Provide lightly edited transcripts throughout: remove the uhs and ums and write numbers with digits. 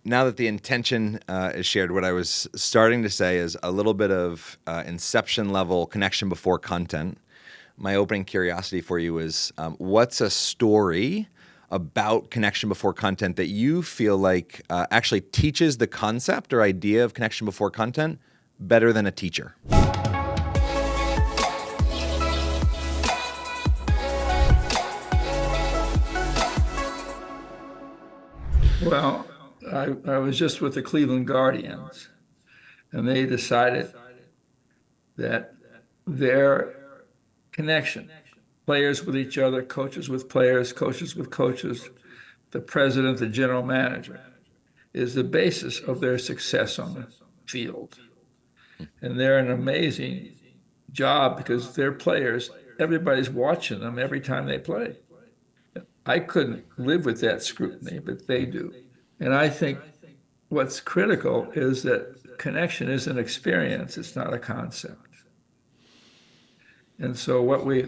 now that the intention is shared, what I was starting to say is a little bit of inception level connection before content. My opening curiosity for you is what's a story about connection before content that you feel like actually teaches the concept or idea of connection before content better than a teacher? Well, I was just with the Cleveland Guardians, and they decided that their connection, players with each other, coaches with players, coaches with coaches, the president, the general manager, is the basis of their success on the field. And they're an amazing job because they're players. Everybody's watching them every time they play. I couldn't live with that scrutiny, but they do. And I think what's critical is that connection is an experience, it's not a concept. And so what we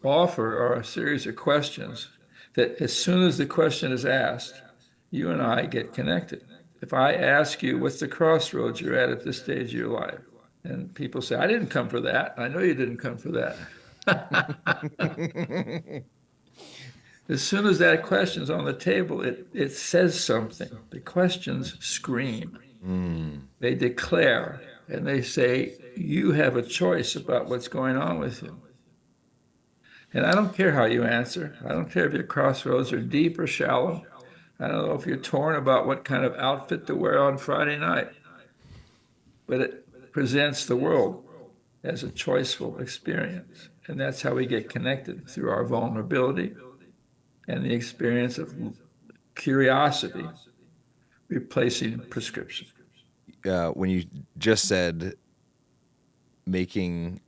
offer are a series of questions that as soon as the question is asked, you and I get connected. If I ask you, what's the crossroads you're at this stage of your life? And people say, I didn't come for that. I know you didn't come for that. As soon as that question's on the table, it says something. The questions scream. They declare, and they say, you have a choice about what's going on with you. And I don't care how you answer. I don't care if your crossroads are deep or shallow. I don't know if you're torn about what kind of outfit to wear on Friday night. But it presents the world as a choiceful experience. And that's how we get connected, through our vulnerability and the experience of curiosity replacing prescription. When you just said making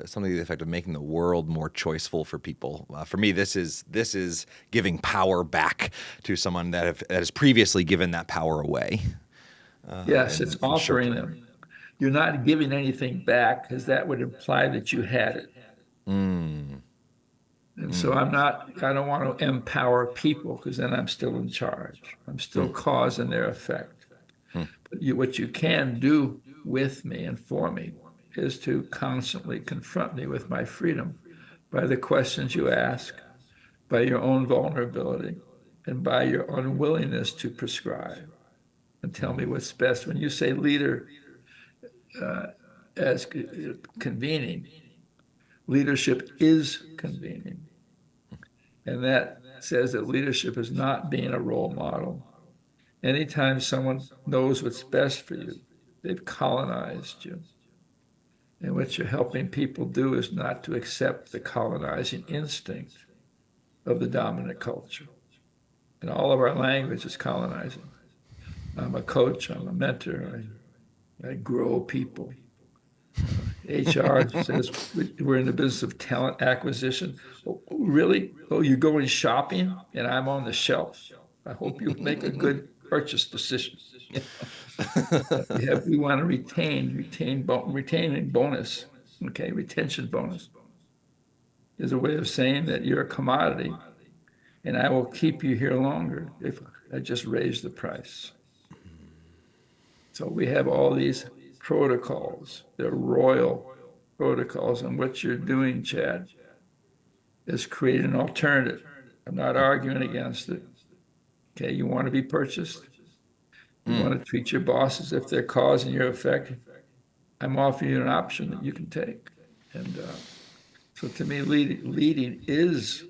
something to the effect of making the world more choiceful for people, for me, this is giving power back to someone that has previously given that power away. Yes, it's offering them. You're not giving anything back, because that would imply that you had it. And so I don't want to empower people, because then I'm still in charge. I'm still cause and their effect. But what you can do with me and for me is to constantly confront me with my freedom by the questions you ask, by your own vulnerability, and by your unwillingness to prescribe and tell me what's best. When you say leader as convening, leadership is convening. And that says that leadership is not being a role model. Anytime someone knows what's best for you, they've colonized you. And what you're helping people do is not to accept the colonizing instinct of the dominant culture. And all of our language is colonizing. I'm a coach, I'm a mentor, I grow people. HR says we're in the business of talent acquisition. Oh, really? Oh, you're going shopping and I'm on the shelf. I hope you make a good purchase decision. We want to retaining bonus. Okay, retention bonus is a way of saying that you're a commodity, and I will keep you here longer if I just raise the price. So we have all these protocols. They're royal protocols, and what you're doing, Chad, is create an alternative. I'm not arguing against it. Okay, you want to be purchased? You want to treat your boss as if they're cause and you're effect? I'm offering you an option that you can take. And so to me, leading is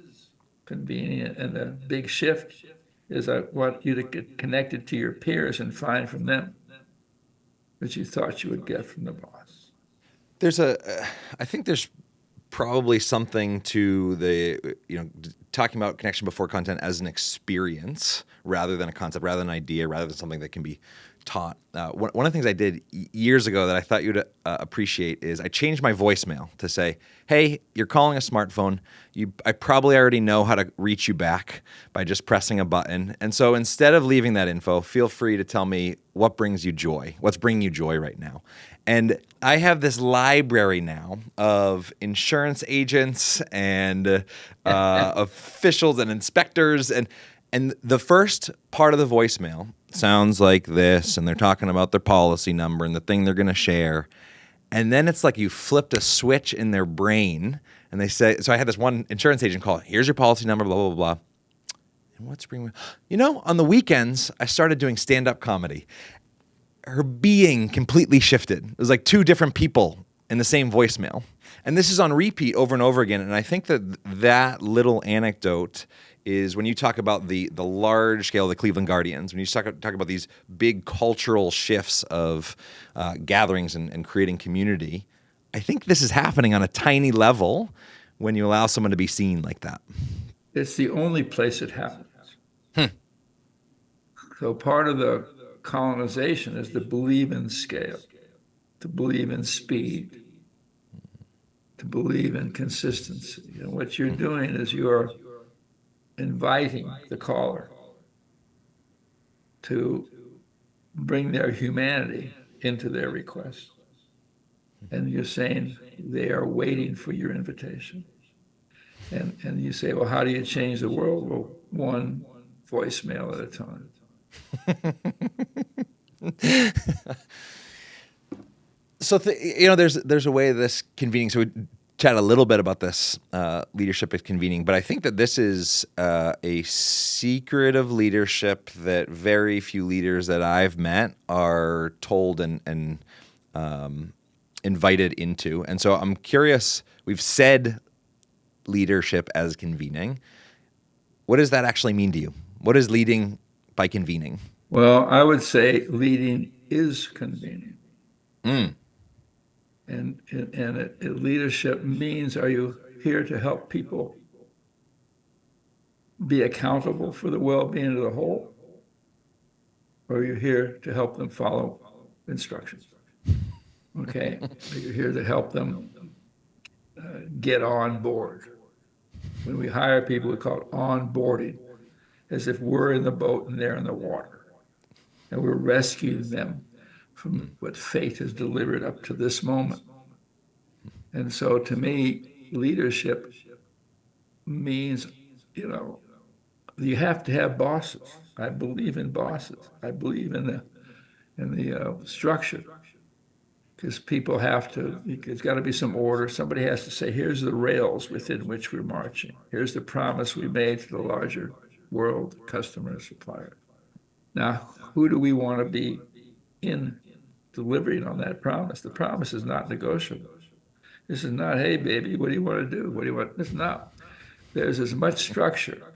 convenient, and the big shift is I want you to get connected to your peers and find from them what you thought you would get from the boss. I think there's probably something to the, talking about connection before content as an experience rather than a concept, rather than an idea, rather than something that can be taught. One of the things I did years ago that I thought you'd appreciate is I changed my voicemail to say, hey, you're calling a smartphone. I probably already know how to reach you back by just pressing a button. And so instead of leaving that info, feel free to tell me what brings you joy, what's bringing you joy right now. And I have this library now of insurance agents and officials and inspectors, and And the first part of the voicemail sounds like this, and they're talking about their policy number and the thing they're going to share. And then it's like you flipped a switch in their brain, and they say, so I had this one insurance agent call, here's your policy number, blah, blah, blah. And what's bringing, on the weekends, I started doing stand-up comedy. Her being completely shifted. It was like two different people in the same voicemail. And this is on repeat over and over again. And I think that little anecdote is when you talk about the large scale of the Cleveland Guardians, when you talk about these big cultural shifts of gatherings and creating community, I think this is happening on a tiny level when you allow someone to be seen like that. It's the only place it happens. So part of the colonization is to believe in scale, to believe in speed, to believe in consistency. And what you're doing is you're inviting the caller to bring their humanity into their request. And you're saying they are waiting for your invitation. And you say, well, how do you change the world? Well, one voicemail at a time. So, there's a way of this convening. So we chat a little bit about this leadership at convening, but I think that this is a secret of leadership that very few leaders that I've met are told and invited into. And so I'm curious, we've said leadership as convening. What does that actually mean to you? What is leading by convening? Well, I would say leading is convening. And leadership means, are you here to help people be accountable for the well-being of the whole? Or are you here to help them follow instructions? Okay, are you here to help them get on board? When we hire people, we call it onboarding, as if we're in the boat and they're in the water. And we're rescuing them from what fate has delivered up to this moment. And so to me, leadership means, you have to have bosses. I believe in bosses. I believe in the structure, because people have to, there's got to be some order. Somebody has to say, here's the rails within which we're marching. Here's the promise we made to the larger world, customer, supplier. Now, who do we want to be in delivering on that promise? The promise is not negotiable. This is not, hey, baby, what do you want to do? What do you want? It's not. There's as much structure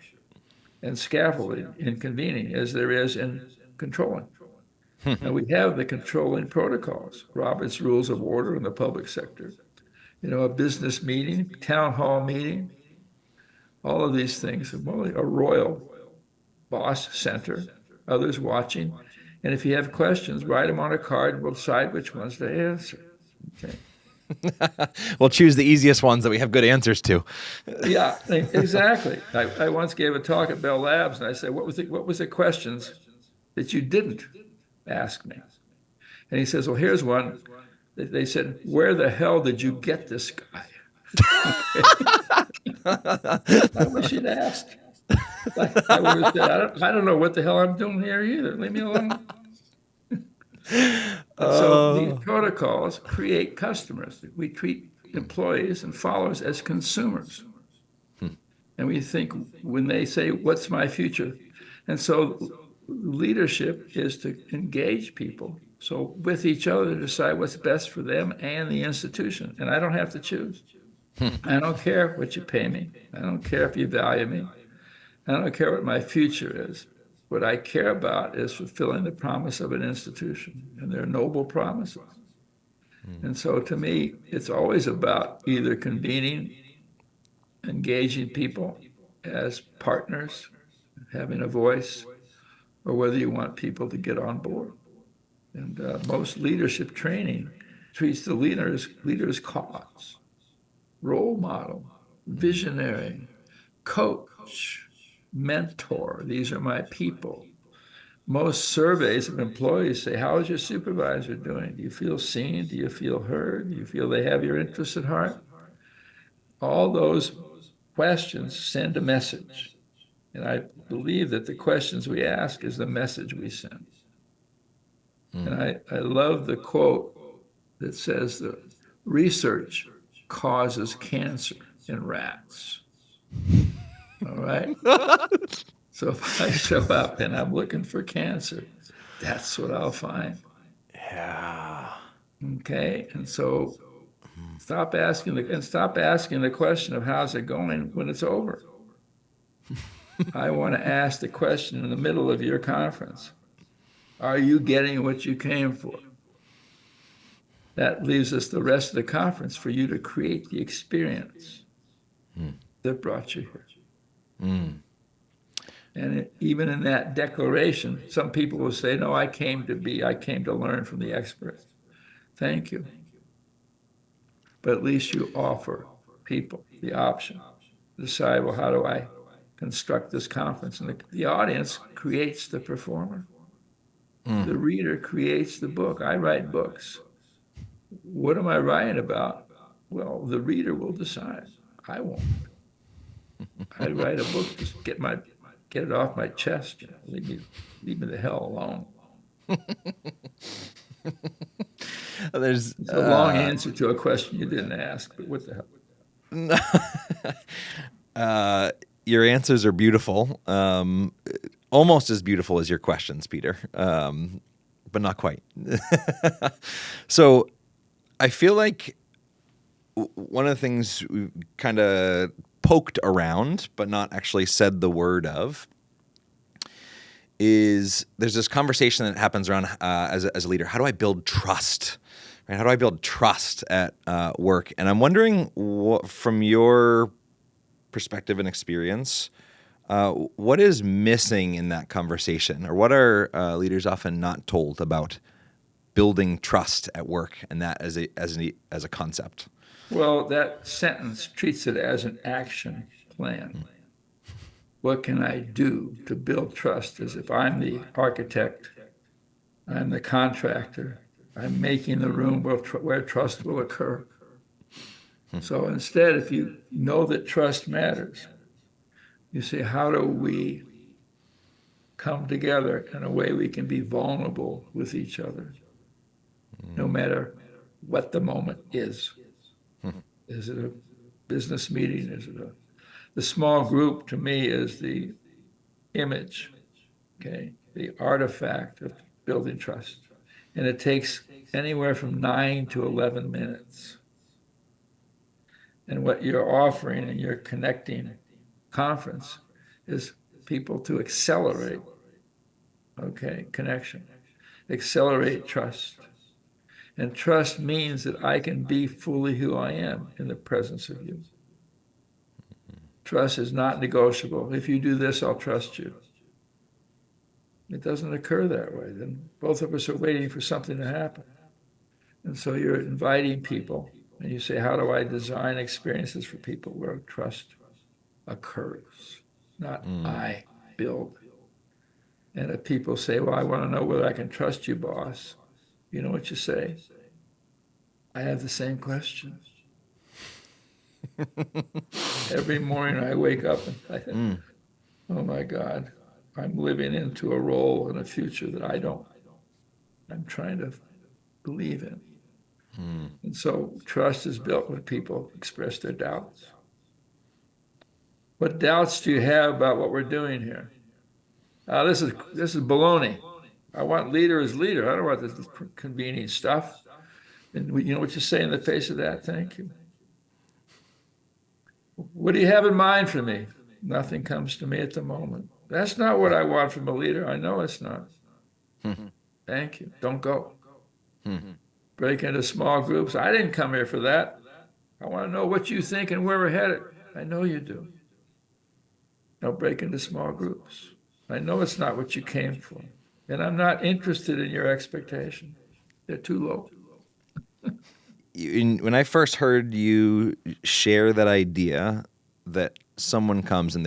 and scaffolding in convening as there is in controlling. And we have the controlling protocols, Robert's Rules of Order in the public sector, a business meeting, town hall meeting, all of these things, a royal boss center, others watching. And if you have questions, write them on a card. We'll decide which ones to answer. Okay. We'll choose the easiest ones that we have good answers to. Yeah, exactly. I once gave a talk at Bell Labs, and I said, what was the questions that you didn't ask me? And he says, well, here's one. They said, where the hell did you get this guy? I wish you'd asked. I would have said, I don't know what the hell I'm doing here either. Leave me alone. So these protocols create customers. We treat employees and followers as consumers. And we think when they say, what's my future? And so leadership is to engage people. So with each other, decide what's best for them and the institution. And I don't have to choose. I don't care what you pay me. I don't care if you value me. I don't care what my future is. What I care about is fulfilling the promise of an institution, and they're noble promises. And so to me, it's always about either convening, engaging people as partners, having a voice, or whether you want people to get on board. And most leadership training treats the leader's cause, role model, visionary, coach, mentor. These are my people. Most surveys of employees say, how is your supervisor doing? Do you feel seen? Do you feel heard? Do you feel they have your interests at heart? All those questions send a message. And I believe that the questions we ask is the message we send. And I love the quote that says the research causes cancer in rats. All right. So if I show up and I'm looking for cancer, that's what I'll find. Yeah. Okay. And so stop asking the question of how's it going when it's over. I want to ask the question in the middle of your conference. Are you getting what you came for? That leaves us the rest of the conference for you to create the experience that brought you here. And even in that declaration, some people will say, no, I came to learn from the experts. Thank you. But at least you offer people the option to decide, well, how do I construct this conference? And the audience creates the performer. The reader creates the book. I write books. What am I writing about? Well, the reader will decide. I won't. I write a book to get it off my chest. Leave me the hell alone. There's It's a long answer to a question you didn't ask, but what the hell? Your answers are beautiful, almost as beautiful as your questions, Peter, but not quite. So I feel like one of the things we've kind of poked around, but not actually said the word of, is there's this conversation that happens around as a leader. How do I build trust? Right? How do I build trust at work? And I'm wondering, from your perspective and experience, what is missing in that conversation, or what are leaders often not told about building trust at work, and that as a concept? Well, that sentence treats it as an action plan. What can I do to build trust? As if I'm the architect, I'm the contractor, I'm making the room where trust will occur. So instead, if you know that trust matters, you say, how do we come together in a way we can be vulnerable with each other, no matter what the moment is? Is it a business meeting? The small group to me is the image, okay, the artifact of building trust. And it takes anywhere from 9 to 11 minutes. And what you're offering in your connecting conference is people to accelerate, okay, connection, accelerate trust. And trust means that I can be fully who I am in the presence of you. Trust is not negotiable. If you do this, I'll trust you. It doesn't occur that way. Then both of us are waiting for something to happen. And so you're inviting people, and you say, how do I design experiences for people where trust occurs, not I build? And if people say, well, I want to know whether I can trust you, boss, you know what you say? I have the same question. Every morning I wake up and I think, oh my God, I'm living into a role in a future that I'm trying to believe in. And so trust is built when people express their doubts. What doubts do you have about what we're doing here? This is baloney. I want leader as leader. I don't want this convening stuff. And you know what you say in the face of that? Thank you. What do you have in mind for me? Nothing comes to me at the moment. That's not what I want from a leader. I know it's not. Thank you. Don't go. Break into small groups. I didn't come here for that. I want to know what you think and where we're headed. I know you do. Now break into small groups. I know it's not what you came for. And I'm not interested in your expectation. They're too low. When I first heard you share that idea that someone comes and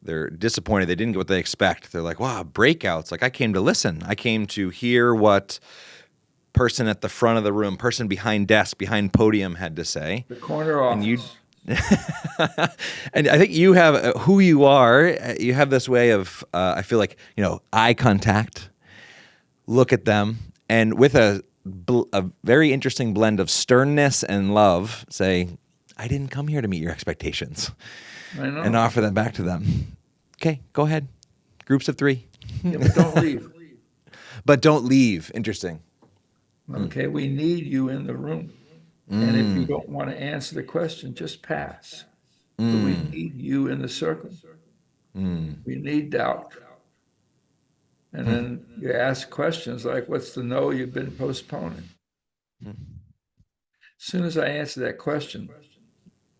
they're disappointed, they didn't get what they expect. They're like, wow, breakouts. Like, I came to listen. I came to hear what person at the front of the room, person behind desk, behind podium had to say. The corner office. And I think you have who you are. You have this way of, I feel like, eye contact, look at them, and with a very interesting blend of sternness and love, say, I didn't come here to meet your expectations. I know. And offer them back to them. Okay, go ahead. Groups of 3. Yeah, but don't leave. But don't leave. Interesting. Okay, we need you in the room. And if you don't want to answer the question, just pass. But we need you in the circle. We need doubt. And then you ask questions like, what's the no you've been postponing? As soon as I answer that question,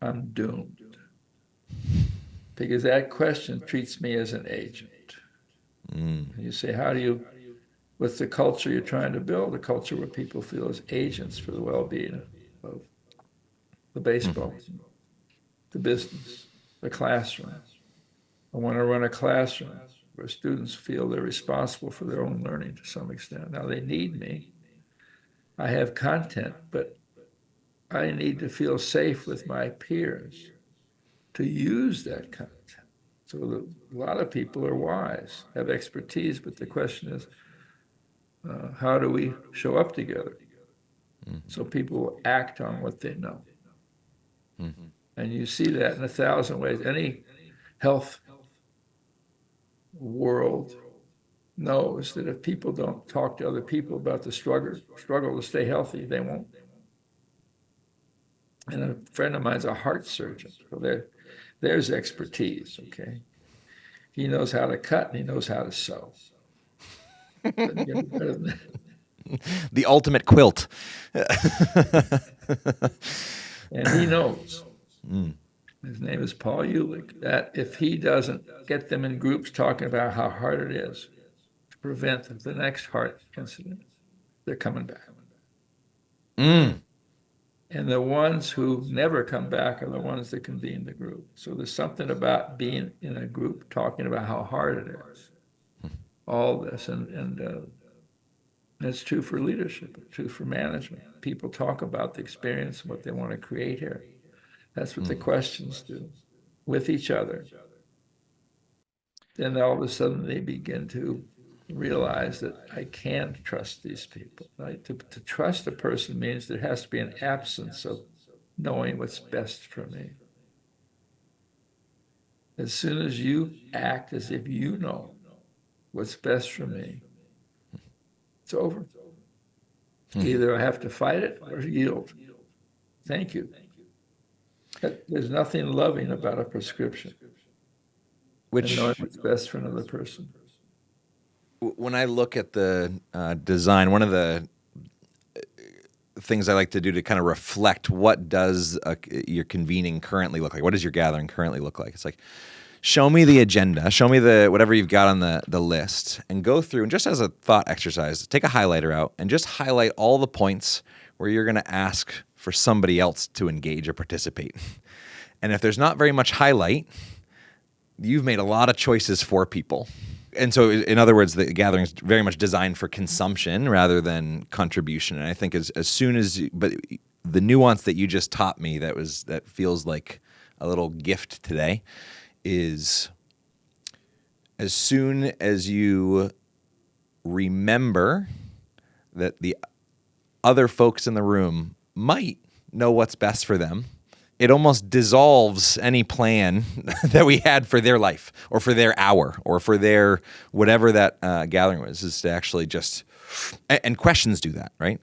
I'm doomed. Because that question treats me as an agent. And you say, what's the culture you're trying to build? A culture where people feel as agents for the well-being of the baseball team, the business, the classroom. I want to run a classroom where students feel they're responsible for their own learning to some extent. Now they need me. I have content, but I need to feel safe with my peers to use that content. So a lot of people are wise, have expertise, but the question is, how do we show up together? So people will act on what they know. And you see that in 1,000 ways. Any health world knows that if people don't talk to other people about the struggle to stay healthy, they won't. And a friend of mine's a heart surgeon. So there's expertise, okay? He knows how to cut and he knows how to sew. Doesn't get any better than that. The ultimate quilt. And he knows. His name is Paul Ulick, that if he doesn't get them in groups talking about how hard it is to prevent the next heart incident, they're coming back. And the ones who never come back are the ones that convene the group. So there's something about being in a group talking about how hard it is. All this, and it's true for leadership, it's true for management. People talk about the experience and what they want to create here. That's what the questions do with each other. Then all of a sudden they begin to realize that I can trust these people. Right? To trust a person means there has to be an absence of knowing what's best for me. As soon as you act as if you know what's best for me, it's over. Either I have to fight it or yield. Thank you. There's nothing loving about a prescription. Which, knowing what's best for another person. When I look at the design, one of the things I like to do to kind of reflect what does your convening currently look like? What does your gathering currently look like? It's like, show me the agenda, show me whatever you've got on the list, and go through, and just as a thought exercise, take a highlighter out and just highlight all the points where you're going to ask for somebody else to engage or participate. And if there's not very much highlight, you've made a lot of choices for people. And so, in other words, the gathering is very much designed for consumption rather than contribution. And I think as soon as, but the nuance that you just taught me that feels like a little gift today is, as soon as you remember that the other folks in the room might know what's best for them, it almost dissolves any plan that we had for their life or for their hour or for their whatever that gathering was, is to actually just, and questions do that, right?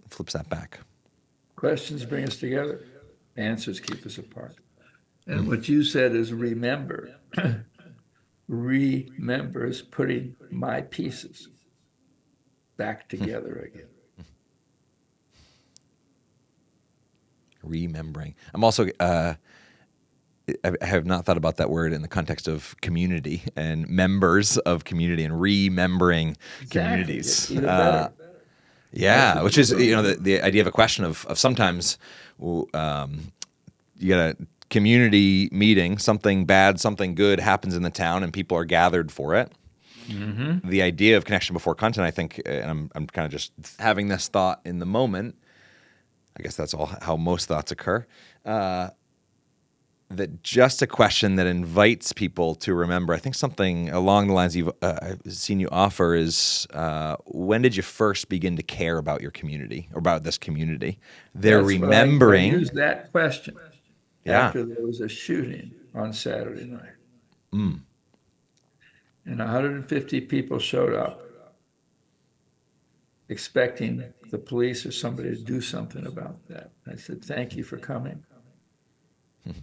Flips that back. Questions bring us together. Answers keep us apart. And what you said is remember. Remember is putting my pieces back together again. Remembering. I'm also, I have not thought about that word in the context of community and members of community and remembering communities. Even better. Yeah, which is, the idea of a question of sometimes you get a community meeting, something bad, something good happens in the town and people are gathered for it. Mm-hmm. The idea of connection before content, I think, and I'm kind of just having this thought in the moment, I guess that's all how most thoughts occur, that just a question that invites people to remember. I think something along the lines I've seen you offer is, when did you first begin to care about your community or about this community? They're That's what I remembering. used that question Yeah. after there was a shooting on Saturday night. And 150 people showed up expecting the police or somebody to do something about that. I said, thank you for coming.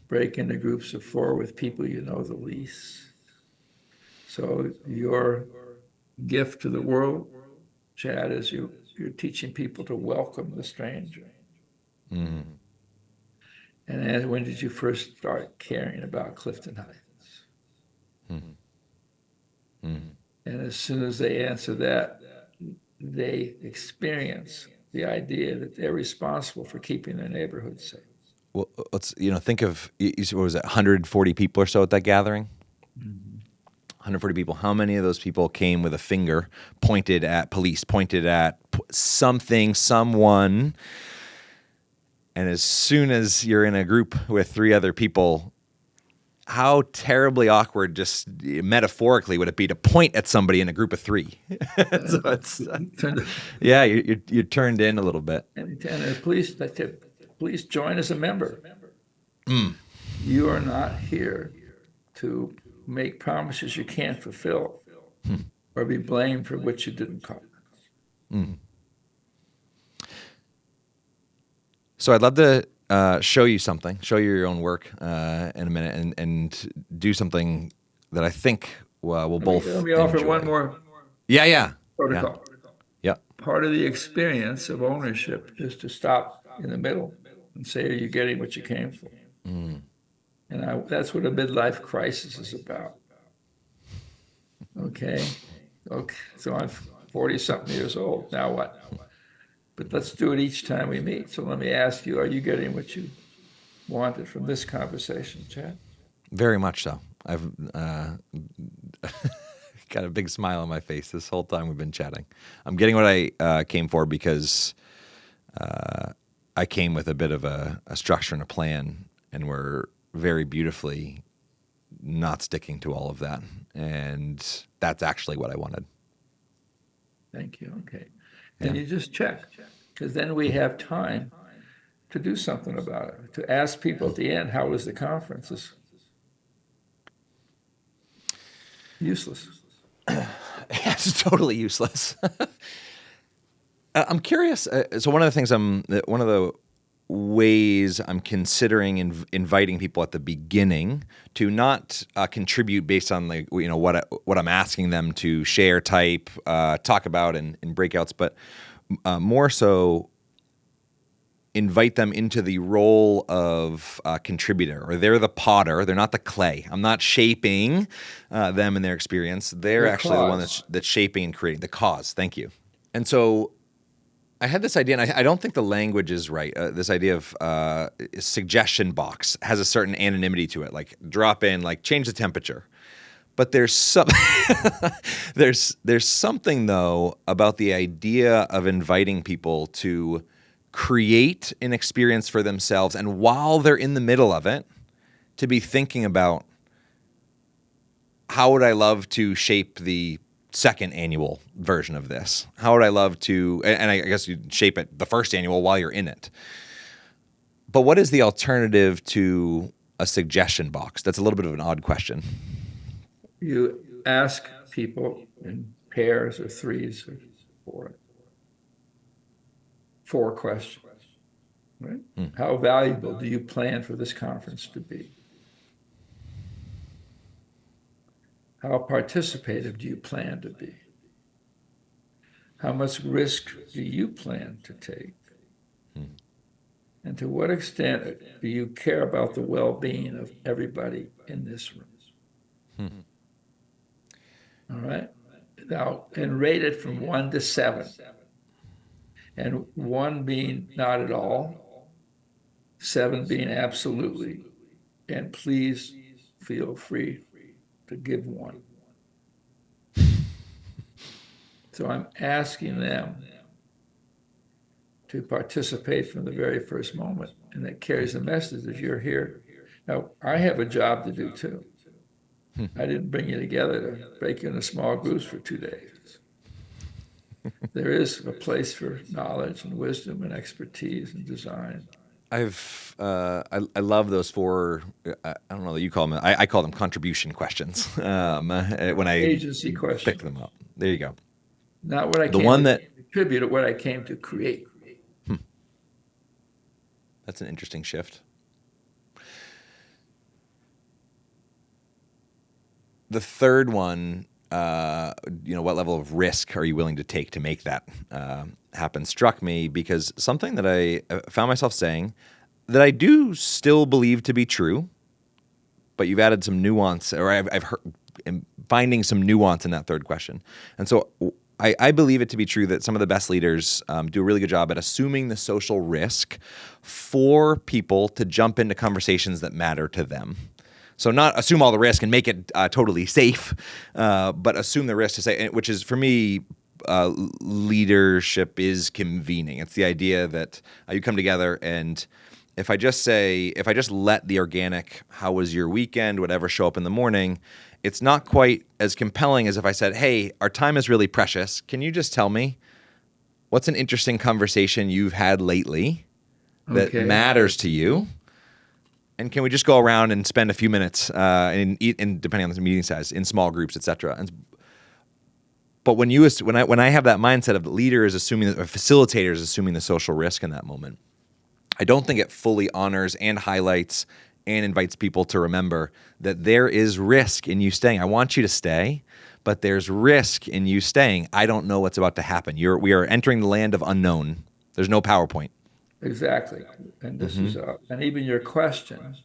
Break into groups of 4 with people you know the least. So your gift to the world, Chad, is you're teaching people to welcome the stranger. And when did you first start caring about Clifton Heights? And as soon as they answer that, they experience the idea that they're responsible for keeping their neighborhood safe. Well, let's think of, what was it, 140 people or so at that gathering? 140 people. How many of those people came with a finger pointed at police, pointed at something, someone? And as soon as you're in a group with 3 other people, how terribly awkward, just metaphorically, would it be to point at somebody in a group of 3? So it's, yeah, you're turned in a little bit. And the police join as a member. You are not here to make promises you can't fulfill or be blamed for what you didn't cover. So I'd love to show you your own work in a minute, and do something that I think we'll both Let me offer enjoy. one more Yeah. protocol. Yeah. Part of the experience of ownership is to stop in the middle and say, are you getting what you came for? And that's what a midlife crisis is about. Okay. So I'm 40-something years old. Now what? But let's do it each time we meet. So let me ask you, are you getting what you wanted from this conversation, Chad? Very much so. I've got a big smile on my face this whole time we've been chatting. I'm getting what I came for, because I came with a bit of a structure and a plan, and we're very beautifully not sticking to all of that. And that's actually what I wanted. Thank you. Okay. And you just check, because then we have time to do something about it, to ask people at the end, how was the conference? Is useless. It's totally useless. I'm curious. So one of the ways I'm considering inviting people at the beginning to not contribute based on what I'm asking them to share, type, talk about in breakouts, but more so invite them into the role of contributor, or they're the potter. They're not the clay. I'm not shaping them and their experience. They're actually the one that's shaping and creating the cause. Thank you. And so I had this idea, and I don't think the language is right. This idea of suggestion box has a certain anonymity to it, like drop in, like change the temperature. But there's some there's something though about the idea of inviting people to create an experience for themselves, and while they're in the middle of it, to be thinking about, how would I love to shape the second annual version of this? How would I love to, and I guess you'd shape it the first annual while you're in it. But what is the alternative to a suggestion box? That's a little bit of an odd question. You ask people in pairs or 3s or 4 questions, right? How valuable do you plan for this conference to be? How participative do you plan to be? How much risk do you plan to take? And to what extent do you care about the well-being of everybody in this room? All right? Now, and rate it from 1 to 7. And 1 being not at all, 7 being absolutely, and please feel free to give 1. So I'm asking them to participate from the very first moment, and that carries the message that you're here Now, I have a job to do too. Hmm. I didn't bring you together to break you into small groups for 2 days. There is a place for knowledge and wisdom and expertise and design. I love those four. I don't know that you call them. I call them contribution questions. When I Agency pick question, them up, there you go. not what I The came one to that contribute, but what I came to create. that's an interesting shift. The third one, what level of risk are you willing to take to make that happen? Struck me because something that I found myself saying that I do still believe to be true, but you've added some nuance, or I've heard, am finding some nuance in that third question. And so I believe it to be true that some of the best leaders do a really good job at assuming the social risk for people to jump into conversations that matter to them. So not assume all the risk and make it totally safe, but assume the risk to say, which is for me, leadership is convening. It's the idea that you come together and if I just let the organic, how was your weekend, whatever, show up in the morning, it's not quite as compelling as if I said, hey, our time is really precious. Can you just tell me what's an interesting conversation you've had lately that Okay. matters to you? And can we just go around and spend a few minutes and depending on the meeting size, in small groups, et cetera. But when I have that mindset of the leader is assuming, or facilitator is assuming the social risk in that moment, I don't think it fully honors and highlights and invites people to remember that there is risk in you staying. I want you to stay, but there's risk in you staying. I don't know what's about to happen. We are entering the land of unknown. There's no PowerPoint. Exactly. And this is, and even your question,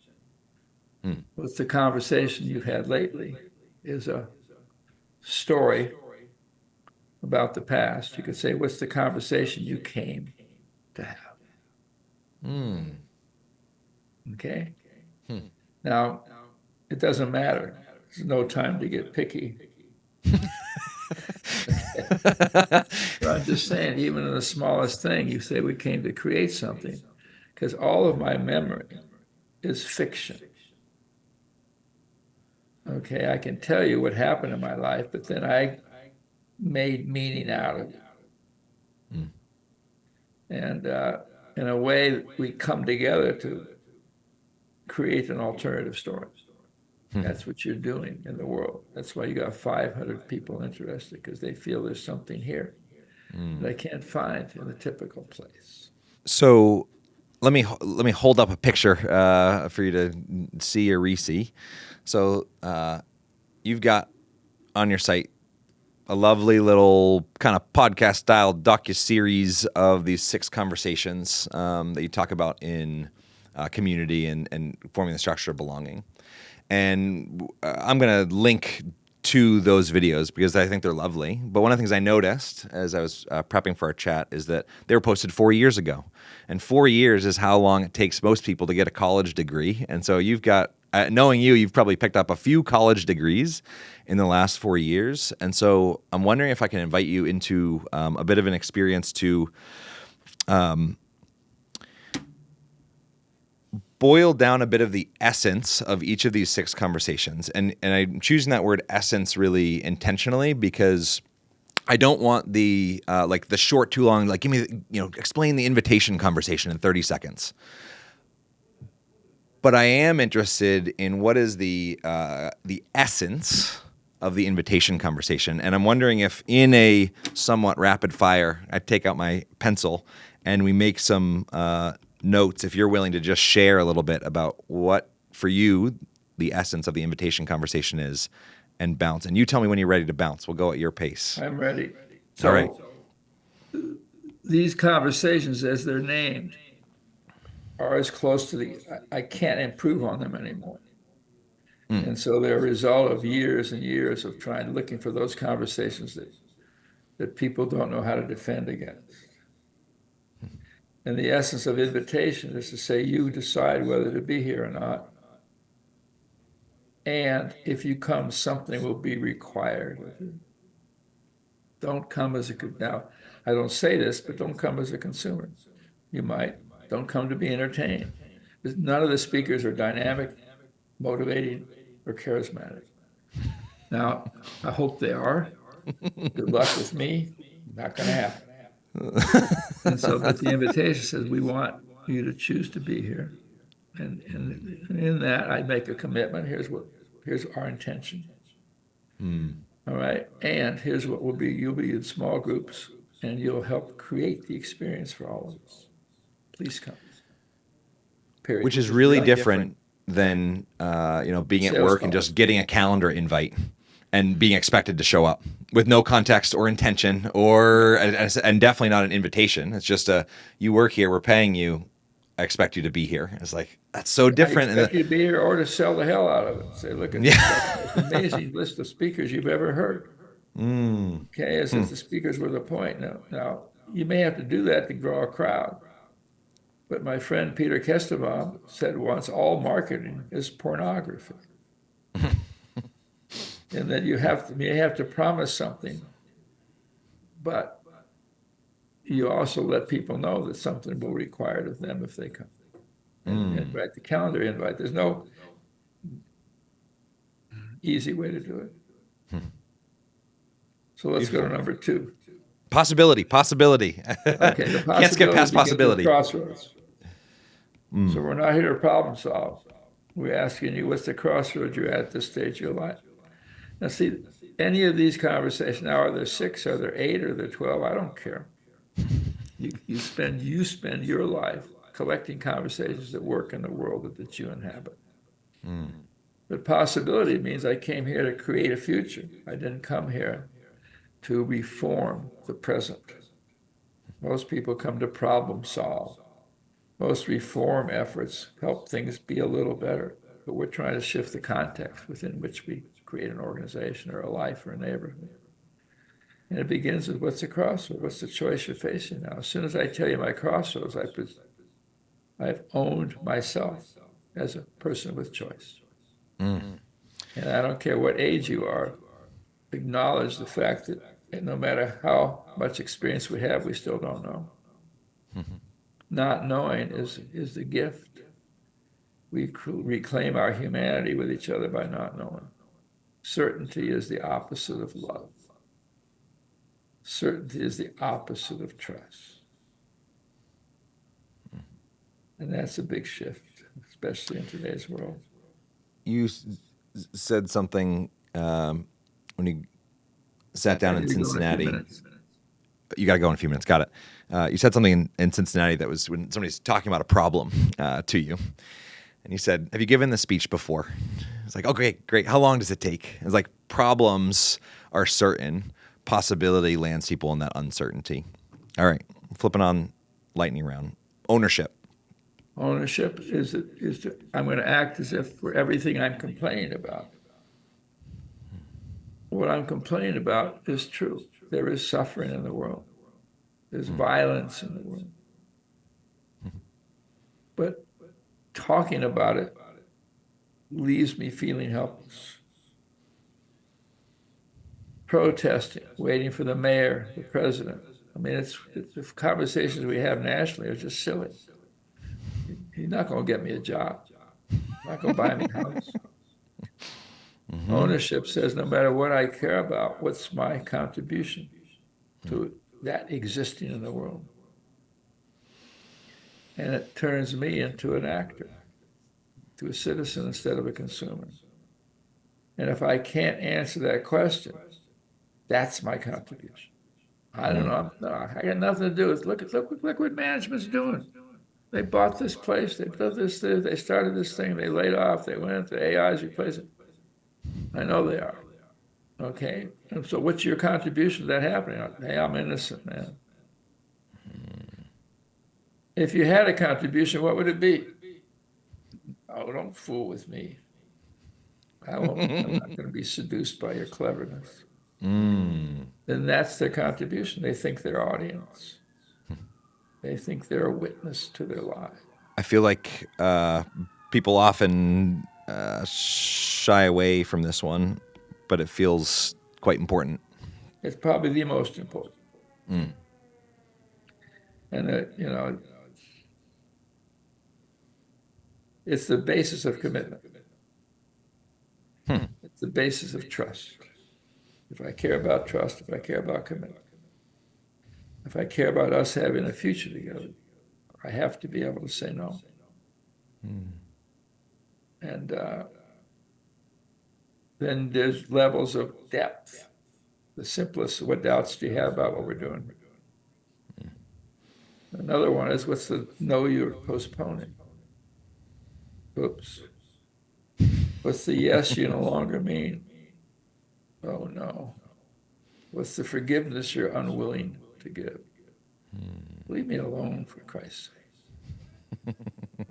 what's the conversation you've had lately, is a story about the past. You could say, what's the conversation you came to have? Okay. Now, it doesn't matter. There's no time to get picky. But I'm just saying, even in the smallest thing, you say we came to create something, because all of my memory is fiction. Okay, I can tell you what happened in my life, but then I made meaning out of it. And in a way, we come together to create an alternative story. That's what you're doing in the world. That's why you got 500 people interested, because they feel there's something here they can't find in the typical place. So let me hold up a picture for you to see or re-see. So you've got on your site a lovely little kind of podcast style docu-series of these 6 conversations that you talk about in community and forming the structure of belonging. And I'm going to link to those videos because I think they're lovely. But one of the things I noticed as I was prepping for our chat is that they were posted 4 years ago. And 4 years is how long it takes most people to get a college degree. And so you've got, knowing you've probably picked up a few college degrees in the last 4 years. And so I'm wondering if I can invite you into a bit of an experience to boil down a bit of the essence of each of these 6 conversations. And I'm choosing that word essence really intentionally because I don't want the like the short, too long, like give me, explain the invitation conversation in 30 seconds. But I am interested in what is the essence of the invitation conversation. And I'm wondering if in a somewhat rapid fire, I take out my pencil and we make some notes, if you're willing to just share a little bit about what, for you, the essence of the invitation conversation is, and bounce. And you tell me when you're ready to bounce. We'll go at your pace. I'm ready. All right. So these conversations, as they're named, are as close to I can't improve on them anymore. And so they're a result of years and years of looking for those conversations that people don't know how to defend against. And the essence of invitation is to say, you decide whether to be here or not. And if you come, something will be required of you. Don't come as now, I don't say this, but don't come as a consumer. You might. Don't come to be entertained. None of the speakers are dynamic. motivating, or charismatic. Now, I hope they are. Good luck with me. Not going to happen. And so, but the invitation says, we want you to choose to be here. And in that, I make a commitment. Here's our intention. All right. And here's what will be, you'll be in small groups and you'll help create the experience for all of us. Please come. Period. Which is really different than being at Sales work and calls. just getting a calendar invite and being expected to show up with no context or intention, and definitely not an invitation. It's just you work here, we're paying you, I expect you to be here. It's like, that's so different. I expect you to be here or to sell the hell out of it. Say, look at this amazing list of speakers you've ever heard. Okay, as if the speakers were the point. Now, you may have to do that to draw a crowd. But my friend Peter Kestenbaum said once, all marketing is pornography. And that you may have to promise something, but you also let people know that something will be required of them if they come. And write the calendar invite. There's no easy way to do it. So let's go to number 2. Possibility. Okay, the Can't skip past possibility. Crossroads. So we're not here to problem solve. We're asking you, what's the crossroads you're at this stage of your life? Now, see, any of these conversations, now, are there 6, are there 8, are there 12? I don't care. You spend your life collecting conversations that work in the world that you inhabit. But possibility means I came here to create a future. I didn't come here to reform the present. Most people come to problem solve. Most reform efforts help things be a little better, but we're trying to shift the context within which we create an organization or a life or a neighborhood. And it begins with, what's the crossroads? What's the choice you're facing now? As soon as I tell you my crossroads, I've owned myself as a person with choice. And I don't care what age you are, acknowledge the fact that no matter how much experience we have, we still don't know. Not knowing is the gift. We reclaim our humanity with each other by not knowing. Certainty is the opposite of love. Certainty is the opposite of trust. And that's a big shift, especially in today's world. You said something when you sat down in Cincinnati. You got to go in a few minutes. Got it. You said something in Cincinnati that was when somebody's talking about a problem to you. And you said, have you given this speech before? It's like, okay, great. How long does it take? It's like, problems are certain. Possibility lands people in that uncertainty. All right. Flipping on lightning round. Ownership. Ownership is I'm going to act as if for everything I'm complaining about. What I'm complaining about is true. There is suffering in the world. There's violence in the world. But talking about it leaves me feeling helpless. Protesting, waiting for the mayor, the president. I mean, the conversations we have nationally are just silly. He's not going to get me a job. He's not going to buy me a house. Ownership says no matter what I care about, what's my contribution to that existing in the world? And it turns me into an actor, to a citizen instead of a consumer. And if I can't answer that question, that's my contribution. I don't know. I got nothing to do with look what management's doing. They bought this place. They built this. They started this thing. They laid off. They went into AI's replacing. I know they are. Okay. And so, what's your contribution to that happening? Hey, I'm innocent, man. If you had a contribution, what would it be? Oh, don't fool with me. I'm not going to be seduced by your cleverness. Then that's their contribution. They think they're audience. They think they're a witness to their lives. I feel like people often shy away from this one, but it feels quite important. It's probably the most important. And, it's the basis of commitment. It's the basis of trust. If I care about trust, if I care about commitment, if I care about us having a future together, I have to be able to say no. And then there's levels of depth. The simplest, what doubts do you have about what we're doing? Another one is, what's the no you're postponing? Oops. What's the yes you no longer mean? Oh no. What's the forgiveness you're unwilling to give? Leave me alone, for Christ's sake.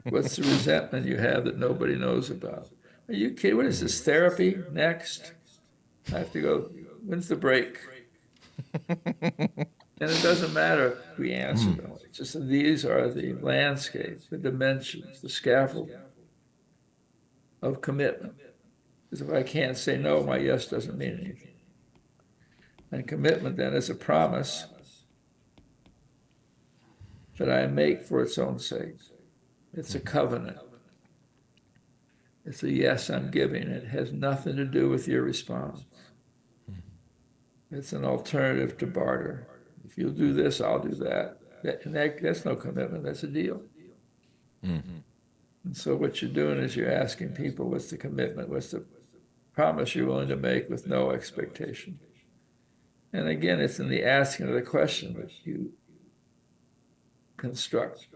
What's the resentment you have that nobody knows about? Are you kidding? What is this, therapy next? I have to go, when's the break? And it doesn't matter if we answer them. It's just that these are the landscapes, the dimensions, the scaffold of commitment. Because if I can't say no, my yes doesn't mean anything. And commitment then is a promise that I make for its own sake. It's a covenant. It's a yes I'm giving. It has nothing to do with your response. It's an alternative to barter. If you'll do this, I'll do that. That's no commitment, that's a deal. Mm-hmm. And so what you're doing is you're asking people, what's the commitment? What's the promise you're willing to make with no expectation? And again, it's in the asking of the question that you construct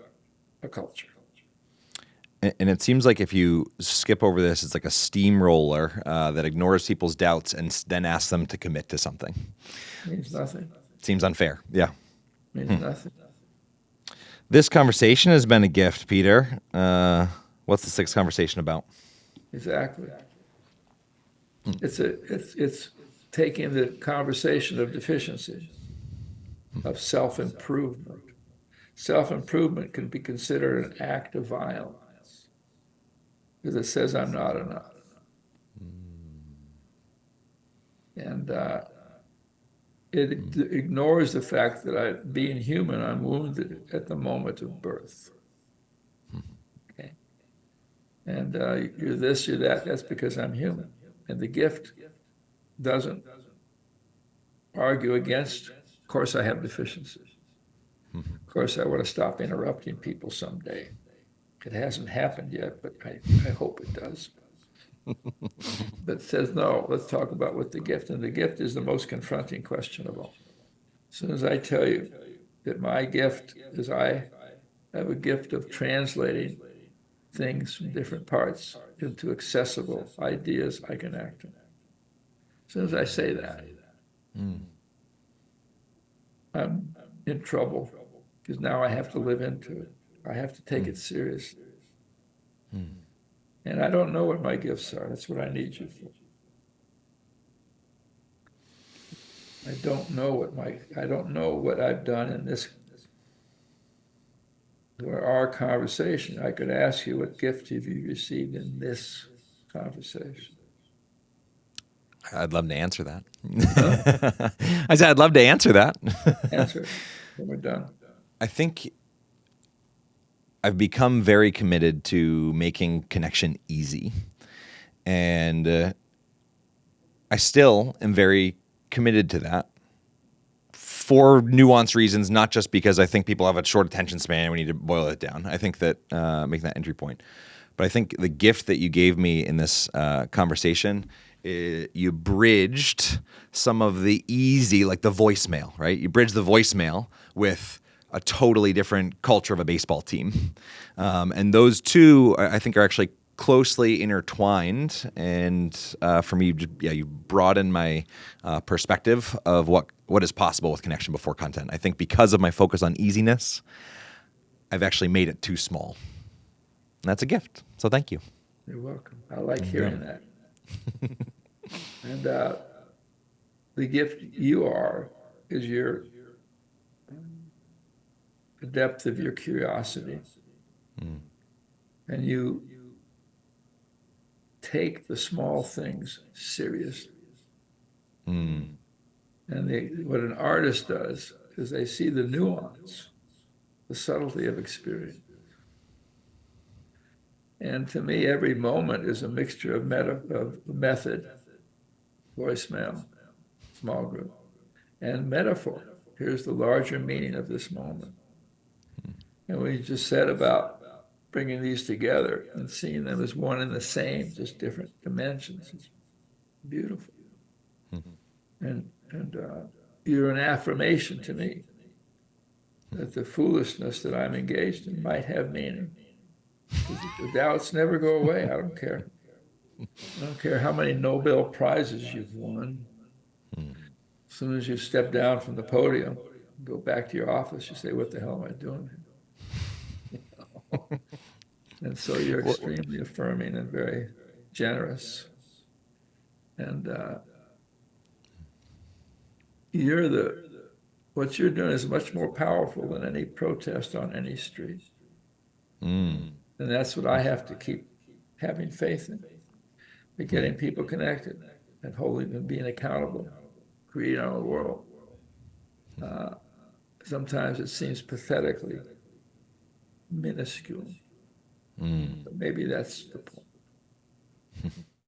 a culture. And it seems like if you skip over this, it's like a steamroller that ignores people's doubts and then asks them to commit to something. Means nothing. Seems unfair. Yeah. Means nothing. This conversation has been a gift, Peter. What's the sixth conversation about? Exactly. It's taking the conversation of deficiency, of self-improvement. Self-improvement can be considered an act of violence because it says I'm not enough. And it ignores the fact that being human, I'm wounded at the moment of birth. Okay. And you're this, you're that, that's because I'm human. And the gift doesn't argue against, of course I have deficiencies. Of course I want to stop interrupting people someday. It hasn't happened yet, but I hope it does. But it says, no, let's talk about what the gift, and the gift is the most confronting question of all. As soon as I tell you that my gift is I have a gift of translating things from different parts into accessible ideas I can act on. As soon as I say that, I'm in trouble because now I have to live into it. I have to take it seriously. And I don't know what my gifts are. That's what I need you for. I don't know what I've done in this, or our conversation. I could ask you, what gift have you received in this conversation? I'd love to answer that. I said I'd love to answer that. Answer it when we're done. I think I've become very committed to making connection easy. And I still am very committed to that for nuanced reasons, not just because I think people have a short attention span and we need to boil it down. I think that making that entry point. But I think the gift that you gave me in this conversation, you bridged some of the easy, like the voicemail, right? You bridged the voicemail with a totally different culture of a baseball team. And those two, I think, are actually closely intertwined. And for me, you broaden my perspective of what is possible with connection before content. I think because of my focus on easiness, I've actually made it too small. And that's a gift. So thank you. You're welcome. I like hearing that. And the gift you are is the depth of your curiosity. And you take the small things seriously. And what an artist does is they see the nuance, the subtlety of experience. And to me, every moment is a mixture of method, voicemail, small group, and metaphor. Here's the larger meaning of this moment. And we just said about bringing these together and seeing them as one and the same, just different dimensions. It's beautiful. And you're an affirmation to me that the foolishness that I'm engaged in might have meaning. The doubts never go away. I don't care. I don't care how many Nobel Prizes you've won. As soon as you step down from the podium, go back to your office, you say, what the hell am I doing here? And so you're extremely affirming and very generous. And what you're doing is much more powerful than any protest on any street. And that's what I have to keep having faith in, getting people connected and holding them, being accountable, creating our world. Sometimes it seems pathetically minuscule. But maybe that's the point.